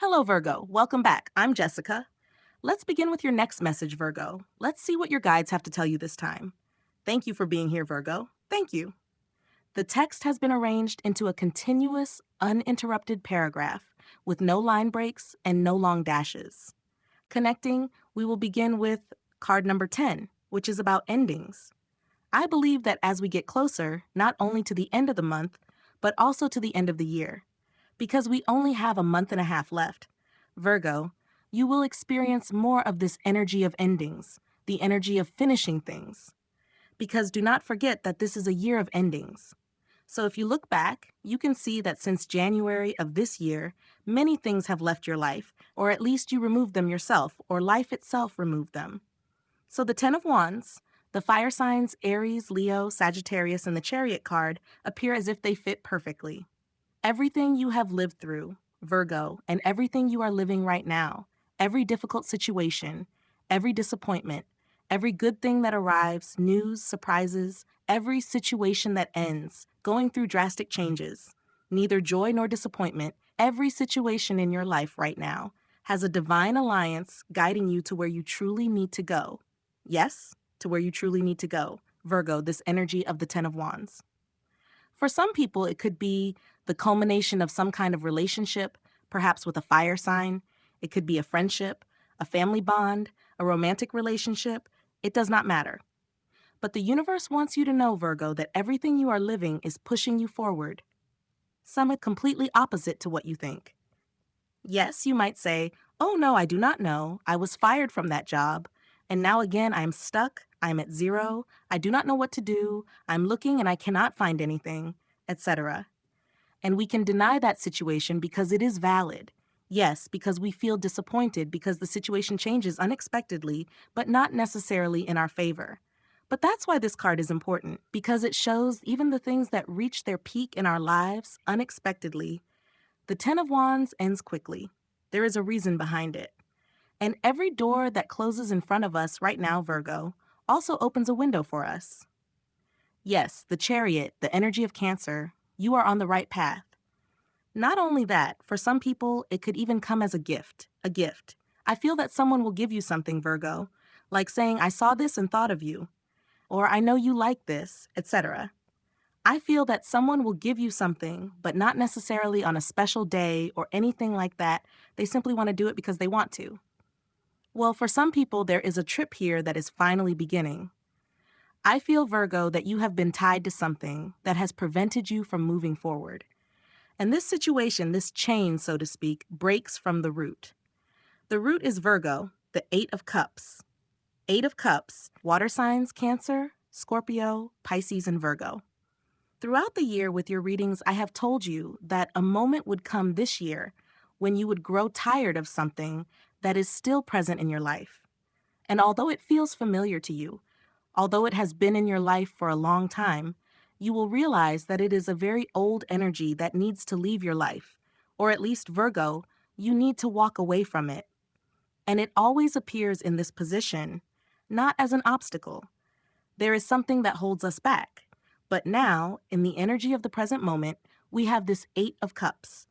Hello, Virgo. Welcome back. I'm Jessica. Let's begin with your next message, Virgo. Let's see what your guides have to tell you this time. Thank you for being here, Virgo. Thank you. The text has been arranged into a continuous, uninterrupted paragraph with no line breaks and no long dashes. Connecting, we will begin with card number 10, which is about endings. I believe that as we get closer, not only to the end of the month, but also to the end of the year, because we only have a month and a half left. Virgo, you will experience more of this energy of endings, the energy of finishing things. Because do not forget that this is a year of endings. So if you look back, you can see that since January of this year, many things have left your life, or at least you removed them yourself, or life itself removed them. So the Ten of Wands, the fire signs Aries, Leo, Sagittarius, and the Chariot card appear as if they fit perfectly. Everything you have lived through, Virgo, and everything you are living right now, every difficult situation, every disappointment, every good thing that arrives, news, surprises, every situation that ends, going through drastic changes, neither joy nor disappointment, every situation in your life right now has a divine alliance guiding you to where you truly need to go. Yes, to where you truly need to go. Virgo, this energy of the Ten of Wands. For some people, it could be the culmination of some kind of relationship, perhaps with a fire sign. It could be a friendship, a family bond, a romantic relationship. It does not matter. But the universe wants you to know, Virgo, that everything you are living is pushing you forward. Some are completely opposite to what you think. Yes, you might say, "Oh no, I do not know. I was fired from that job. And now again, I am stuck. I am at zero. I do not know what to do. I'm looking and I cannot find anything," etc. And we can deny that situation because it is valid. Yes, because we feel disappointed because the situation changes unexpectedly, but not necessarily in our favor. But that's why this card is important, because it shows even the things that reach their peak in our lives unexpectedly. The Ten of Wands ends quickly. There is a reason behind it. And every door that closes in front of us right now, Virgo, also opens a window for us. Yes, the Chariot, the energy of Cancer, you are on the right path. Not only that, for some people, it could even come as a gift. A gift. I feel that someone will give you something, Virgo, like saying, "I saw this and thought of you," or "I know you like this," etc. I feel that someone will give you something, but not necessarily on a special day or anything like that. They simply want to do it because they want to. Well, for some people, there is a trip here that is finally beginning. I feel, Virgo, that you have been tied to something that has prevented you from moving forward. And this situation, this chain, so to speak, breaks from the root. The root is Virgo, the Eight of Cups. Eight of Cups, water signs, Cancer, Scorpio, Pisces, and Virgo. Throughout the year with your readings, I have told you that a moment would come this year when you would grow tired of something that is still present in your life. And although it feels familiar to you, although it has been in your life for a long time, you will realize that it is a very old energy that needs to leave your life. Or at least, Virgo, you need to walk away from it. And it always appears in this position, not as an obstacle. There is something that holds us back. But now, in the energy of the present moment, we have this Eight of Cups.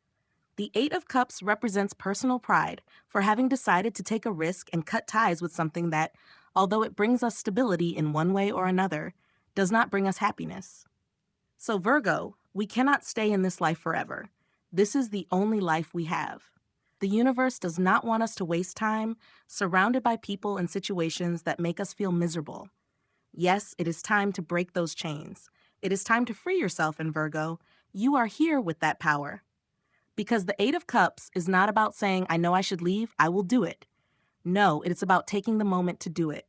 The Eight of Cups represents personal pride for having decided to take a risk and cut ties with something that, although it brings us stability in one way or another, does not bring us happiness. So Virgo, we cannot stay in this life forever. This is the only life we have. The universe does not want us to waste time surrounded by people and situations that make us feel miserable. Yes, it is time to break those chains. It is time to free yourself in Virgo. You are here with that power. Because the Eight of Cups is not about saying, "I know I should leave, I will do it." No, it is about taking the moment to do it.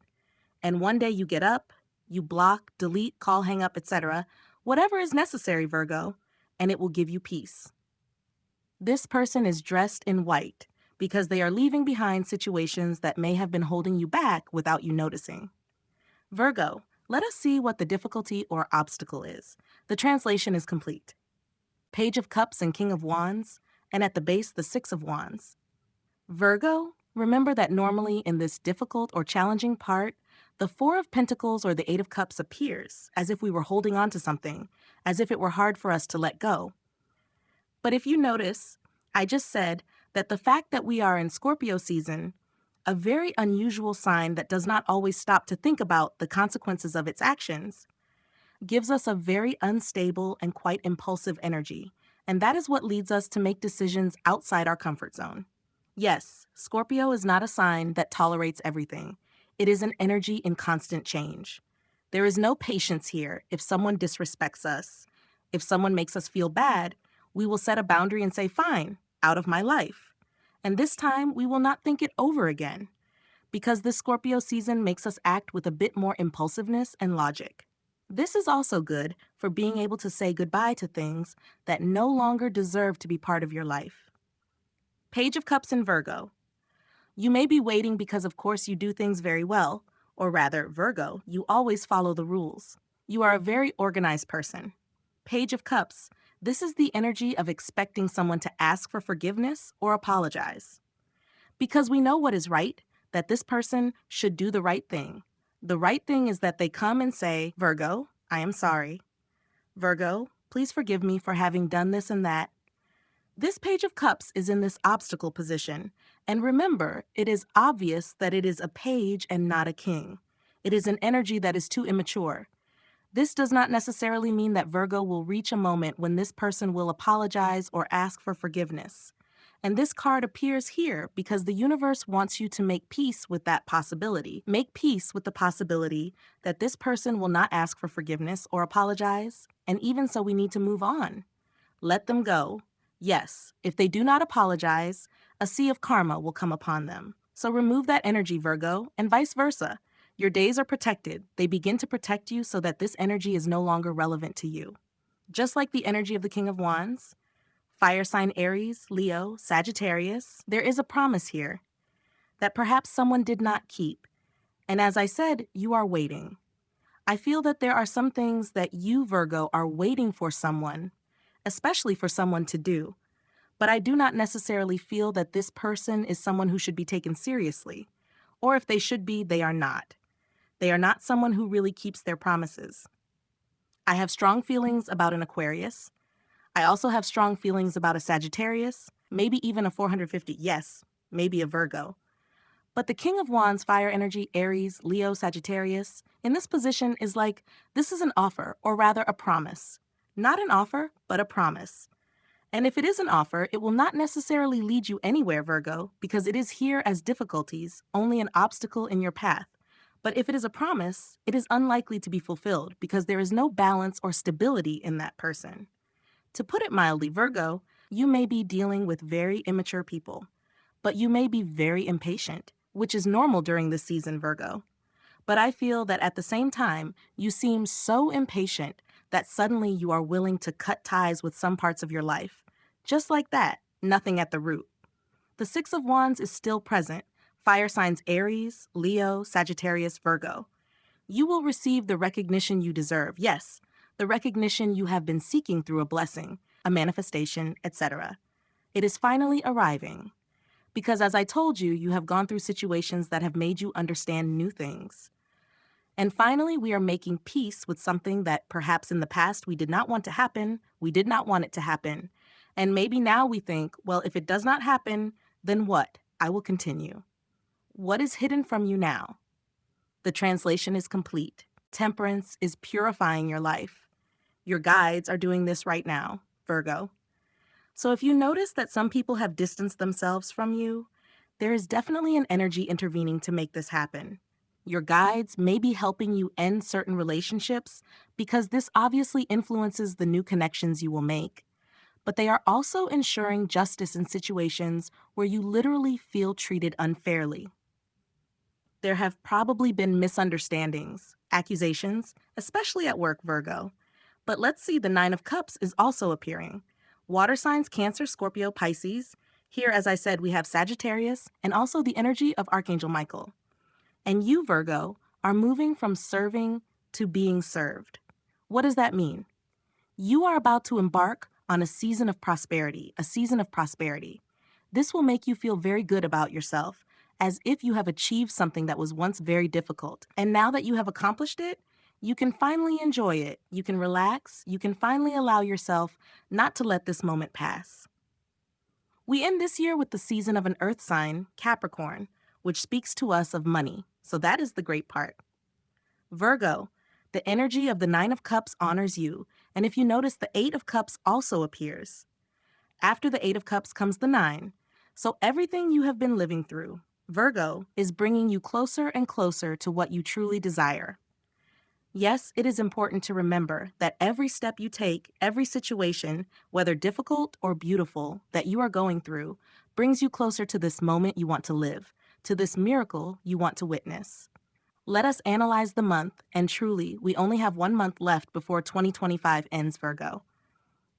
And one day you get up, you block, delete, call, hang up, etc., whatever is necessary, Virgo, and it will give you peace. This person is dressed in white because they are leaving behind situations that may have been holding you back without you noticing. Virgo, let us see what the difficulty or obstacle is. The translation is complete. Page of Cups and King of Wands, and at the base, the Six of Wands. Virgo, remember that normally in this difficult or challenging part, the Four of Pentacles or the Eight of Cups appears, as if we were holding on to something, as if it were hard for us to let go. But if you notice, I just said that the fact that we are in Scorpio season, a very unusual sign that does not always stop to think about the consequences of its actions, gives us a very unstable and quite impulsive energy, and that is what leads us to make decisions outside our comfort zone. Yes, Scorpio is not a sign that tolerates everything. It is an energy in constant change. There is no patience here if someone disrespects us. If someone makes us feel bad, we will set a boundary and say, fine, out of my life. And this time, we will not think it over again, because this Scorpio season makes us act with a bit more impulsiveness and logic. This is also good for being able to say goodbye to things that no longer deserve to be part of your life. Page of Cups in Virgo. You may be waiting because of course you do things very well, or rather, Virgo, you always follow the rules. You are a very organized person. Page of Cups. This is the energy of expecting someone to ask for forgiveness or apologize. Because we know what is right, that this person should do the right thing. The right thing is that they come and say, Virgo, I am sorry. Virgo, please forgive me for having done this and that. This Page of Cups is in this obstacle position, and remember, it is obvious that it is a page and not a king. It is an energy that is too immature. This does not necessarily mean that Virgo will reach a moment when this person will apologize or ask for forgiveness. And this card appears here because the universe wants you to make peace with that possibility. Make peace with the possibility that this person will not ask for forgiveness or apologize, and even so we need to move on. Let them go. Yes, if they do not apologize, a sea of karma will come upon them. So remove that energy, Virgo, and vice versa. Your days are protected. They begin to protect you so that this energy is no longer relevant to you. Just like the energy of the King of Wands, fire sign Aries, Leo, Sagittarius, there is a promise here that perhaps someone did not keep. And as I said, you are waiting. I feel that there are some things that you, Virgo, are waiting for someone, especially for someone to do. But I do not necessarily feel that this person is someone who should be taken seriously. Or if they should be, they are not. They are not someone who really keeps their promises. I have strong feelings about an Aquarius. I also have strong feelings about a Sagittarius, maybe even a 450, yes, maybe a Virgo. But the King of Wands, fire energy, Aries, Leo, Sagittarius, in this position is like, this is an offer, or rather a promise. Not an offer, but a promise. And if it is an offer, it will not necessarily lead you anywhere, Virgo, because it is here as difficulties, only an obstacle in your path. But if it is a promise, it is unlikely to be fulfilled because there is no balance or stability in that person. To put it mildly, Virgo, you may be dealing with very immature people, but you may be very impatient, which is normal during this season, Virgo. But I feel that at the same time, you seem so impatient that suddenly you are willing to cut ties with some parts of your life. Just like that, nothing at the root. The Six of Wands is still present. Fire signs Aries, Leo, Sagittarius, Virgo. You will receive the recognition you deserve. Yes, the recognition you have been seeking through a blessing, a manifestation, etc. It is finally arriving. Because as I told you, you have gone through situations that have made you understand new things. And finally, we are making peace with something that perhaps in the past we did not want to happen, we did not want it to happen. And maybe now we think, well, if it does not happen, then what? I will continue. What is hidden from you now? The translation is complete. Temperance is purifying your life. Your guides are doing this right now, Virgo. So if you notice that some people have distanced themselves from you, there is definitely an energy intervening to make this happen. Your guides may be helping you end certain relationships because this obviously influences the new connections you will make. But they are also ensuring justice in situations where you literally feel treated unfairly. There have probably been misunderstandings, accusations, especially at work, Virgo. But let's see, the Nine of Cups is also appearing. Water signs Cancer, Scorpio, Pisces. Here, as I said, we have Sagittarius and also the energy of Archangel Michael. And you, Virgo, are moving from serving to being served. What does that mean? You are about to embark on a season of prosperity, a season of prosperity. This will make you feel very good about yourself, as if you have achieved something that was once very difficult. And now that you have accomplished it, you can finally enjoy it. You can relax. You can finally allow yourself not to let this moment pass. We end this year with the season of an earth sign, Capricorn, which speaks to us of money. So that is the great part. Virgo, the energy of the Nine of Cups honors you, and if you notice, the Eight of Cups also appears. After the Eight of Cups comes the Nine. So everything you have been living through, Virgo, is bringing you closer and closer to what you truly desire. Yes, it is important to remember that every step you take, every situation, whether difficult or beautiful, that you are going through, brings you closer to this moment you want to live, to this miracle you want to witness. Let us analyze the month, and truly, we only have 1 month left before 2025 ends, Virgo.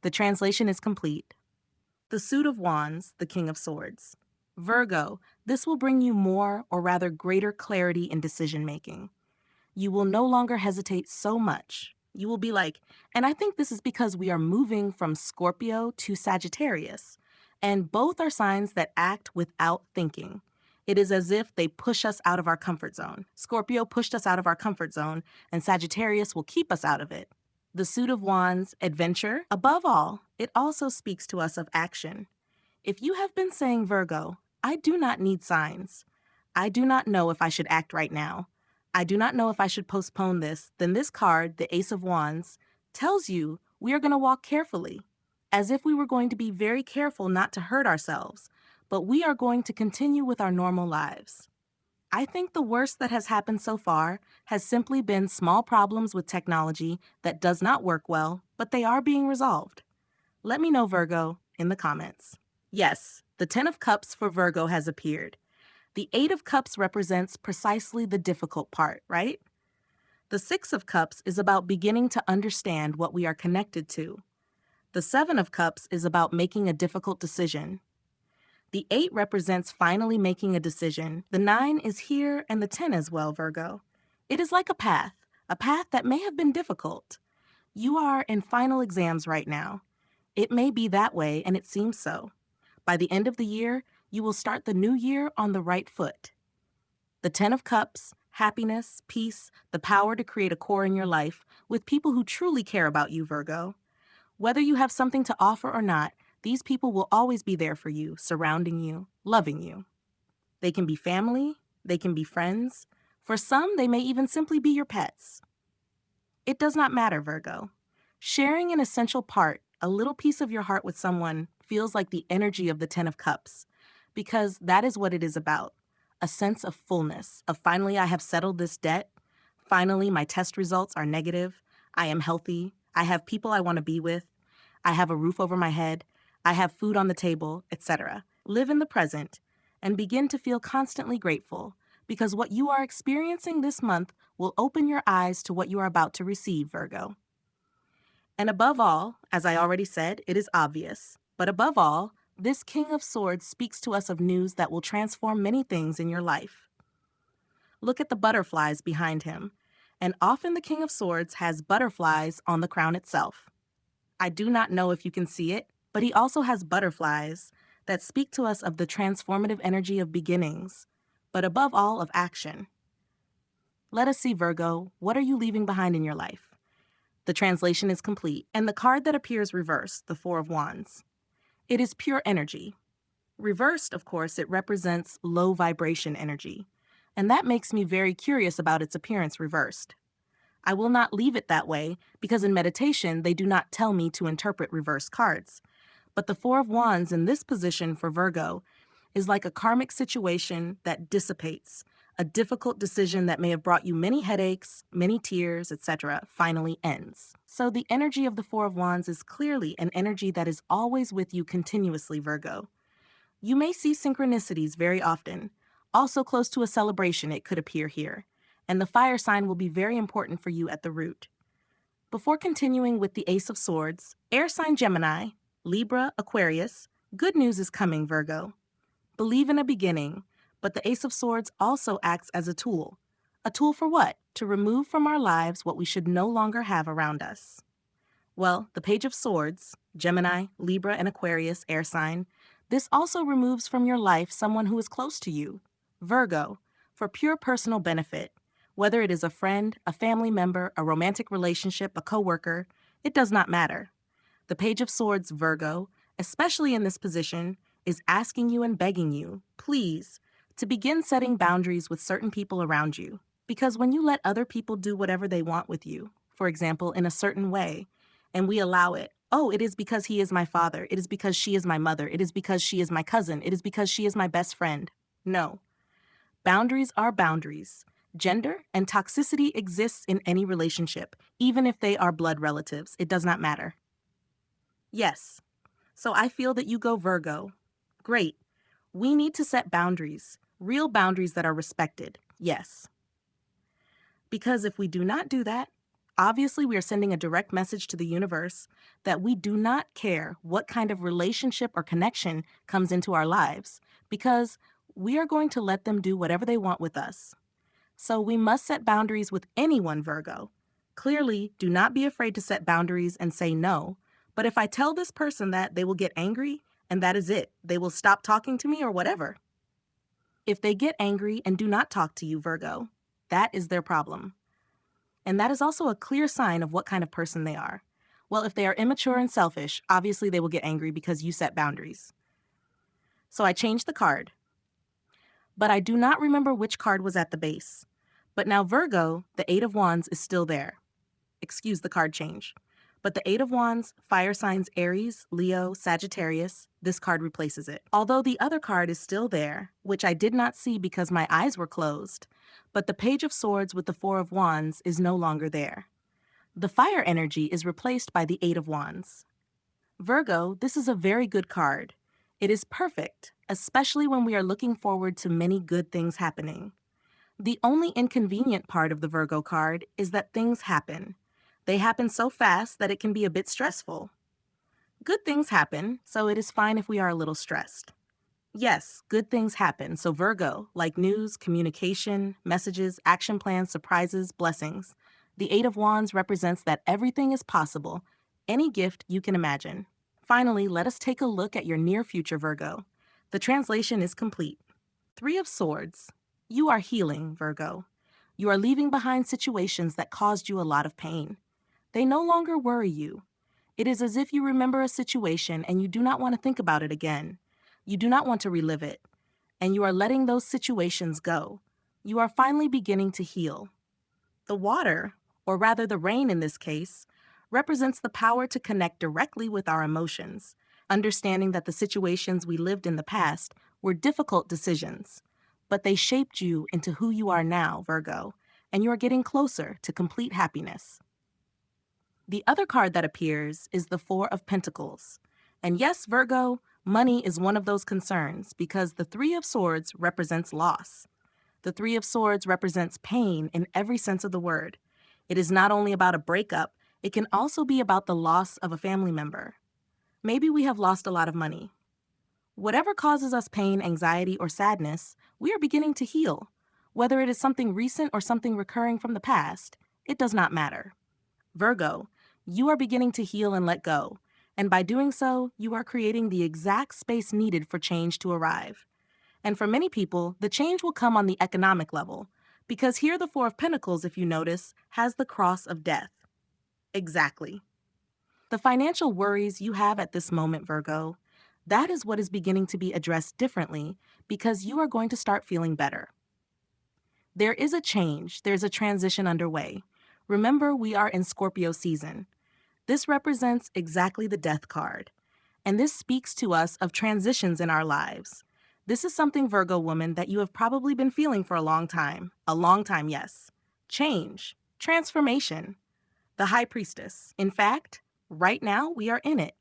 The translation is complete. The Suit of Wands, the King of Swords. Virgo, this will bring you more, or rather greater clarity in decision-making. You will no longer hesitate so much. You will be like, and I think this is because we are moving from Scorpio to Sagittarius, and both are signs that act without thinking. It is as if they push us out of our comfort zone. Scorpio pushed us out of our comfort zone, and Sagittarius will keep us out of it. The Suit of Wands, adventure. Above all, it also speaks to us of action. If you have been saying, Virgo, I do not need signs. I do not know if I should act right now. I do not know if I should postpone this, then this card, the Ace of Wands, tells you we are going to walk carefully, as if we were going to be very careful not to hurt ourselves, but we are going to continue with our normal lives. I think the worst that has happened so far has simply been small problems with technology that does not work well, but they are being resolved. Let me know, Virgo, in the comments. Yes, the Ten of Cups for Virgo has appeared. The Eight of Cups represents precisely the difficult part, right? The Six of Cups is about beginning to understand what we are connected to. The Seven of Cups is about making a difficult decision. The 8 represents finally making a decision. The 9 is here, and the 10 as well, Virgo. It is like a path that may have been difficult. You are in final exams right now. It may be that way, and it seems so. By the end of the year, you will start the new year on the right foot. The 10 of Cups, happiness, peace, the power to create a core in your life with people who truly care about you, Virgo. Whether you have something to offer or not, these people will always be there for you, surrounding you, loving you. They can be family, they can be friends. For some, they may even simply be your pets. It does not matter, Virgo. Sharing an essential part, a little piece of your heart with someone, feels like the energy of the Ten of Cups, because that is what it is about. A sense of fullness, of finally I have settled this debt, finally my test results are negative, I am healthy, I have people I want to be with, I have a roof over my head, I have food on the table, etc. Live in the present and begin to feel constantly grateful, because what you are experiencing this month will open your eyes to what you are about to receive, Virgo. And above all, as I already said, it is obvious, but above all, this King of Swords speaks to us of news that will transform many things in your life. Look at the butterflies behind him, and often the King of Swords has butterflies on the crown itself. I do not know if you can see it, but he also has butterflies that speak to us of the transformative energy of beginnings, but above all of action. Let us see, Virgo, what are you leaving behind in your life? The translation is complete, and the card that appears reversed, the Four of Wands. It is pure energy. Reversed, of course, it represents low vibration energy, and that makes me very curious about its appearance reversed. I will not leave it that way because in meditation they do not tell me to interpret reverse cards. But the Four of Wands in this position for Virgo is like a karmic situation that dissipates. A difficult decision that may have brought you many headaches, many tears, etc. finally ends. So the energy of the Four of Wands is clearly an energy that is always with you continuously, Virgo. You may see synchronicities very often. Also close to a celebration it could appear here. And the fire sign will be very important for you at the root. Before continuing with the Ace of Swords, air sign Gemini, Libra, Aquarius, good news is coming, Virgo. Believe in a beginning, but the Ace of Swords also acts as a tool. A tool for what? To remove from our lives what we should no longer have around us. Well, the Page of Swords, Gemini, Libra, and Aquarius, air sign, this also removes from your life someone who is close to you, Virgo, for pure personal benefit. Whether it is a friend, a family member, a romantic relationship, a coworker, it does not matter. The Page of Swords, Virgo, especially in this position, is asking you and begging you, please, to begin setting boundaries with certain people around you. Because when you let other people do whatever they want with you, for example, in a certain way, and we allow it, oh, it is because he is my father, it is because she is my mother, it is because she is my cousin, it is because she is my best friend. No. Boundaries are boundaries. Gender and toxicity exists in any relationship, even if they are blood relatives. It does not matter. Yes. So I feel that you go Virgo. Great. We need to set boundaries, real boundaries that are respected. Yes. Because if we do not do that, obviously we are sending a direct message to the universe that we do not care what kind of relationship or connection comes into our lives, because we are going to let them do whatever they want with us. So we must set boundaries with anyone, Virgo. Clearly, do not be afraid to set boundaries and say no. But if I tell this person that, they will get angry, and that is it. They will stop talking to me or whatever. If they get angry and do not talk to you, Virgo, that is their problem. And that is also a clear sign of what kind of person they are. Well, if they are immature and selfish, obviously they will get angry because you set boundaries. So I changed the card. But I do not remember which card was at the base. But now Virgo, the Eight of Wands, is still there. Excuse the card change. But the Eight of Wands, fire signs Aries, Leo, Sagittarius, this card replaces it. Although the other card is still there, which I did not see because my eyes were closed, but the Page of Swords with the Four of Wands is no longer there. The fire energy is replaced by the Eight of Wands. Virgo, this is a very good card. It is perfect, especially when we are looking forward to many good things happening. The only inconvenient part of the Virgo card is that things happen. They happen so fast that it can be a bit stressful. Good things happen, so it is fine if we are a little stressed. Yes, good things happen, so Virgo, like news, communication, messages, action plans, surprises, blessings. The Eight of Wands represents that everything is possible, any gift you can imagine. Finally, let us take a look at your near future, Virgo. The translation is complete. Three of Swords. You are healing, Virgo. You are leaving behind situations that caused you a lot of pain. They no longer worry you. It is as if you remember a situation and you do not want to think about it again. You do not want to relive it. And you are letting those situations go. You are finally beginning to heal. The water, or rather the rain in this case, represents the power to connect directly with our emotions, understanding that the situations we lived in the past were difficult decisions, but they shaped you into who you are now, Virgo, and you are getting closer to complete happiness. The other card that appears is the Four of Pentacles. And yes, Virgo, money is one of those concerns because the Three of Swords represents loss. The Three of Swords represents pain in every sense of the word. It is not only about a breakup, it can also be about the loss of a family member. Maybe we have lost a lot of money. Whatever causes us pain, anxiety, or sadness, we are beginning to heal. Whether it is something recent or something recurring from the past, it does not matter. Virgo, you are beginning to heal and let go, and by doing so, you are creating the exact space needed for change to arrive. And for many people, the change will come on the economic level, because here the Four of Pentacles, if you notice, has the cross of death. Exactly. The financial worries you have at this moment, Virgo, that is what is beginning to be addressed differently because you are going to start feeling better. There is a change, there's a transition underway. Remember, we are in Scorpio season. This represents exactly the death card, and this speaks to us of transitions in our lives. This is something, Virgo woman, that you have probably been feeling for a long time. A long time, yes. Change, transformation. The High Priestess. In fact, right now we are in it.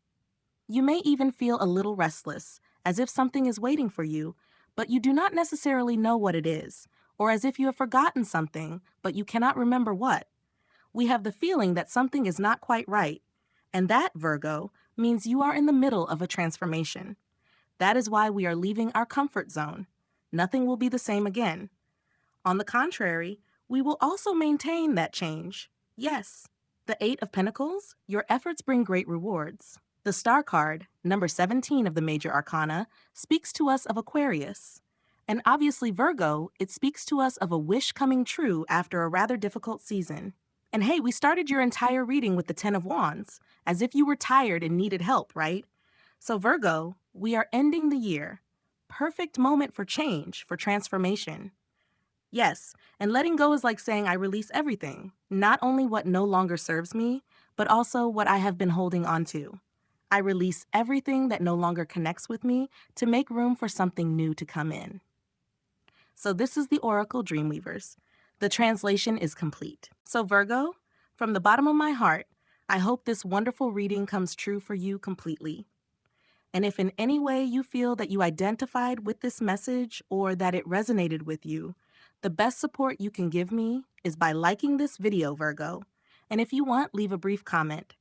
You may even feel a little restless, as if something is waiting for you, but you do not necessarily know what it is, or as if you have forgotten something, but you cannot remember what. We have the feeling that something is not quite right, and that, Virgo, means you are in the middle of a transformation. That is why we are leaving our comfort zone. Nothing will be the same again. On the contrary, we will also maintain that change. Yes. The Eight of Pentacles, your efforts bring great rewards. The Star card, number 17 of the Major Arcana, speaks to us of Aquarius. And obviously Virgo, it speaks to us of a wish coming true after a rather difficult season. And hey, we started your entire reading with the Ten of Wands, as if you were tired and needed help, right? So Virgo, We are ending the year. Perfect moment for change, for transformation. Yes, and letting go is like saying I release everything, not only what no longer serves me, but also what I have been holding on to. I release everything that no longer connects with me to make room for something new to come in. So this is the Oracle Dreamweavers. The translation is complete. So Virgo, from the bottom of my heart, I hope this wonderful reading comes true for you completely. And if in any way you feel that you identified with this message or that it resonated with you, the best support you can give me is by liking this video, Virgo. And if you want, leave a brief comment.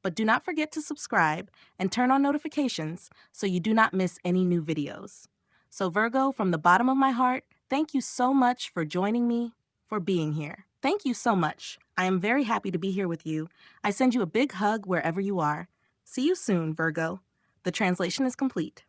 But do not forget to subscribe and turn on notifications so you do not miss any new videos. So Virgo, from the bottom of my heart, thank you so much for joining me, for being here. Thank you so much. I am very happy to be here with you. I send you a big hug wherever you are. See you soon, Virgo. The translation is complete.